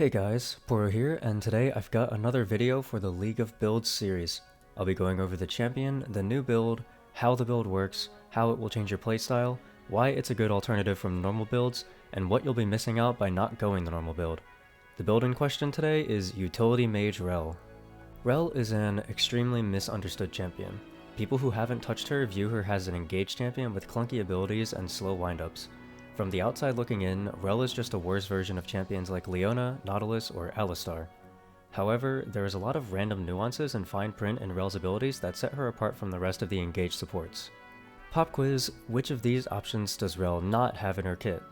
Hey guys, Poro here, and today I've got another video for the League of Builds series. I'll be going over the champion, the new build, how the build works, how it will change your playstyle, why it's a good alternative from normal builds, and what you'll be missing out by not going the normal build. The build in question today is Utility Mage Rell. Rell is an extremely misunderstood champion. People who haven't touched her view her as an engaged champion with clunky abilities and slow windups. From the outside looking in, Rell is just a worse version of champions like Leona, Nautilus, or Alistar. However, there is a lot of random nuances and fine print in Rell's abilities that set her apart from the rest of the engaged supports. Pop quiz, which of these options does Rell not have in her kit?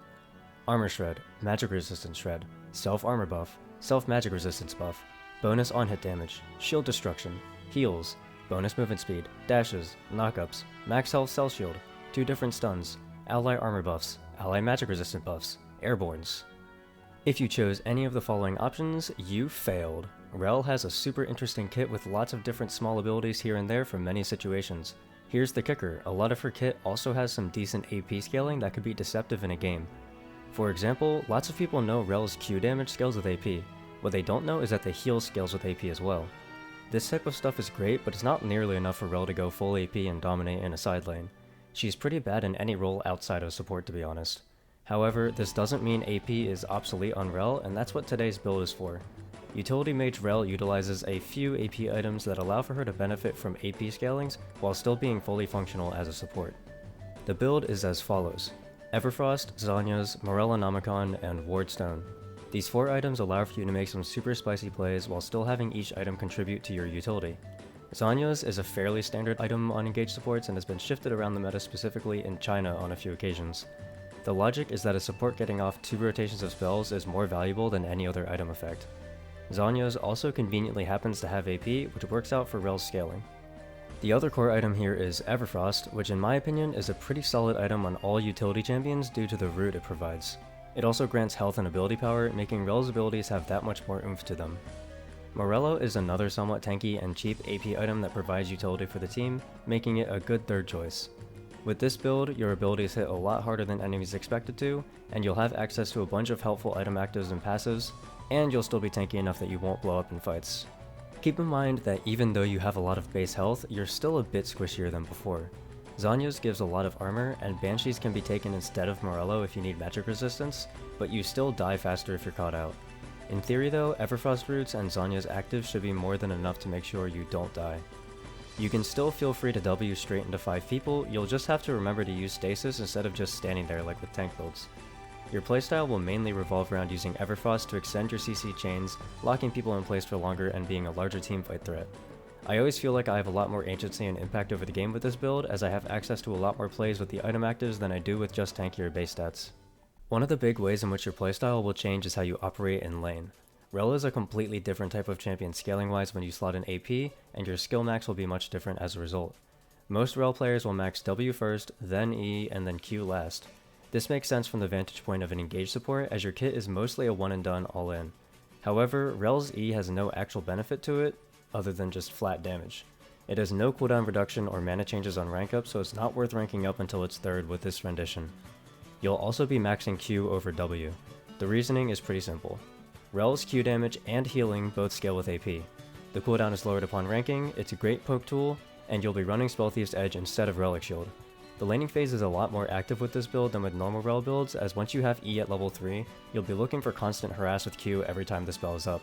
Armor Shred, Magic Resistance Shred, Self Armor Buff, Self Magic Resistance Buff, Bonus on-hit damage, Shield Destruction, Heals, Bonus Movement Speed, Dashes, Knockups, Max Health Cell Shield, 2 different stuns, Ally Armor Buffs, Ally Magic Resistant buffs, Airborns. If you chose any of the following options, you failed. Rell has a super interesting kit with lots of different small abilities here and there for many situations. Here's the kicker, a lot of her kit also has some decent AP scaling that could be deceptive in a game. For example, lots of people know Rell's Q damage scales with AP. What they don't know is that the heal scales with AP as well. This type of stuff is great, but it's not nearly enough for Rell to go full AP and dominate in a side lane. She's pretty bad in any role outside of support, to be honest. However, this doesn't mean AP is obsolete on Rell, and that's what today's build is for. Utility Mage Rell utilizes a few AP items that allow for her to benefit from AP scalings while still being fully functional as a support. The build is as follows: Everfrost, Zhonya's, Morellonomicon, and Wardstone. These 4 items allow for you to make some super spicy plays while still having each item contribute to your utility. Zhonya's is a fairly standard item on engaged supports and has been shifted around the meta specifically in China on a few occasions. The logic is that a support getting off 2 rotations of spells is more valuable than any other item effect. Zhonya's also conveniently happens to have AP, which works out for Rell's scaling. The other core item here is Everfrost, which in my opinion is a pretty solid item on all utility champions due to the root it provides. It also grants health and ability power, making Rell's abilities have that much more oomph to them. Morello is another somewhat tanky and cheap AP item that provides utility for the team, making it a good third choice. With this build, your abilities hit a lot harder than enemies expected to, and you'll have access to a bunch of helpful item actives and passives, and you'll still be tanky enough that you won't blow up in fights. Keep in mind that even though you have a lot of base health, you're still a bit squishier than before. Zhonya's gives a lot of armor, and Banshees can be taken instead of Morello if you need magic resistance, but you still die faster if you're caught out. In theory though, Everfrost roots and Zhonya's active should be more than enough to make sure you don't die. You can still feel free to W straight into 5 people, you'll just have to remember to use stasis instead of just standing there like with tank builds. Your playstyle will mainly revolve around using Everfrost to extend your CC chains, locking people in place for longer and being a larger teamfight threat. I always feel like I have a lot more agency and impact over the game with this build, as I have access to a lot more plays with the item actives than I do with just tankier base stats. One of the big ways in which your playstyle will change is how you operate in lane. Rell is a completely different type of champion scaling wise when you slot in AP, and your skill max will be much different as a result. Most Rell players will max W first, then E, and then Q last. This makes sense from the vantage point of an engaged support, as your kit is mostly a one and done all in. However, Rell's E has no actual benefit to it, other than just flat damage. It has no cooldown reduction or mana changes on rank up, so it's not worth ranking up until it's 3rd with this rendition. You'll also be maxing Q over W. The reasoning is pretty simple. Rell's Q damage and healing both scale with AP. The cooldown is lowered upon ranking, it's a great poke tool, and you'll be running Spell Thief's Edge instead of Relic Shield. The laning phase is a lot more active with this build than with normal Rell builds, as once you have E at level 3, you'll be looking for constant harass with Q every time the spell is up.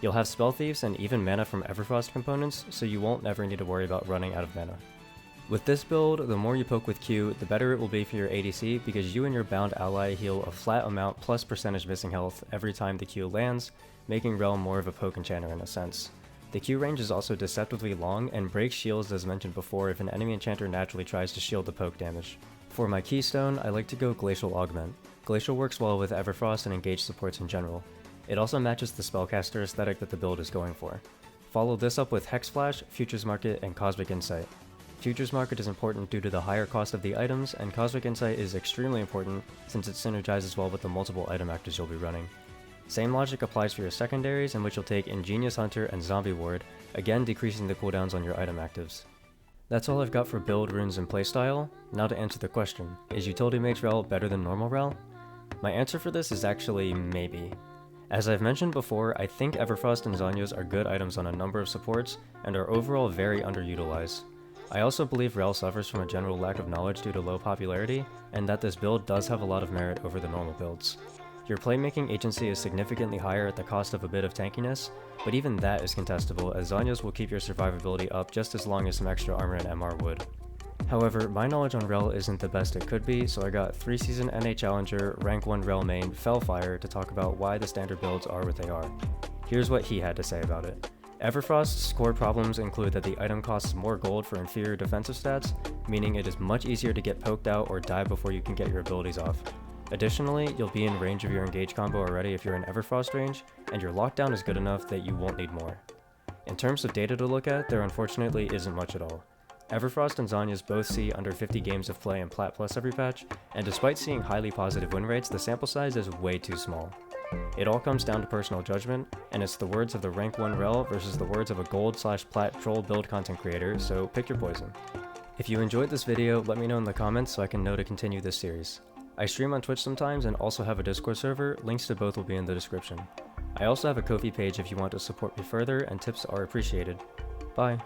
You'll have Spell Thieves and even mana from Everfrost components, so you won't ever need to worry about running out of mana. With this build, the more you poke with Q, the better it will be for your ADC, because you and your bound ally heal a flat amount plus percentage missing health every time the Q lands, making Rell more of a poke enchanter in a sense. The Q range is also deceptively long and breaks shields as mentioned before if an enemy enchanter naturally tries to shield the poke damage. For my keystone, I like to go Glacial Augment. Glacial works well with Everfrost and engaged supports in general. It also matches the spellcaster aesthetic that the build is going for. Follow this up with Hex Flash, Futures Market, and Cosmic Insight. Futures Market is important due to the higher cost of the items, and Cosmic Insight is extremely important since it synergizes well with the multiple item actives you'll be running. Same logic applies for your secondaries, in which you'll take Ingenious Hunter and Zombie Ward, again decreasing the cooldowns on your item actives. That's all I've got for build, runes, and playstyle. Now to answer the question, is Utility Mage Rell better than normal Rell? My answer for this is actually maybe. As I've mentioned before, I think Everfrost and Zhonya's are good items on a number of supports, and are overall very underutilized. I also believe Rell suffers from a general lack of knowledge due to low popularity, and that this build does have a lot of merit over the normal builds. Your playmaking agency is significantly higher at the cost of a bit of tankiness, but even that is contestable as Zhonya's will keep your survivability up just as long as some extra armor and MR would. However, my knowledge on Rell isn't the best it could be, so I got 3-season NA Challenger, rank 1 Rell main, Fellfire to talk about why the standard builds are what they are. Here's what he had to say about it. Everfrost's core problems include that the item costs more gold for inferior defensive stats, meaning it is much easier to get poked out or die before you can get your abilities off. Additionally, you'll be in range of your engage combo already if you're in Everfrost range, and your lockdown is good enough that you won't need more. In terms of data to look at, there unfortunately isn't much at all. Everfrost and Zhonya's both see under 50 games of play in Plat Plus every patch, and despite seeing highly positive win rates, the sample size is way too small. It all comes down to personal judgment, and it's the words of the rank 1 Rell versus the words of a gold/plat troll build content creator, so pick your poison. If you enjoyed this video, let me know in the comments so I can know to continue this series. I stream on Twitch sometimes and also have a Discord server, links to both will be in the description. I also have a Ko-fi page if you want to support me further, and tips are appreciated. Bye!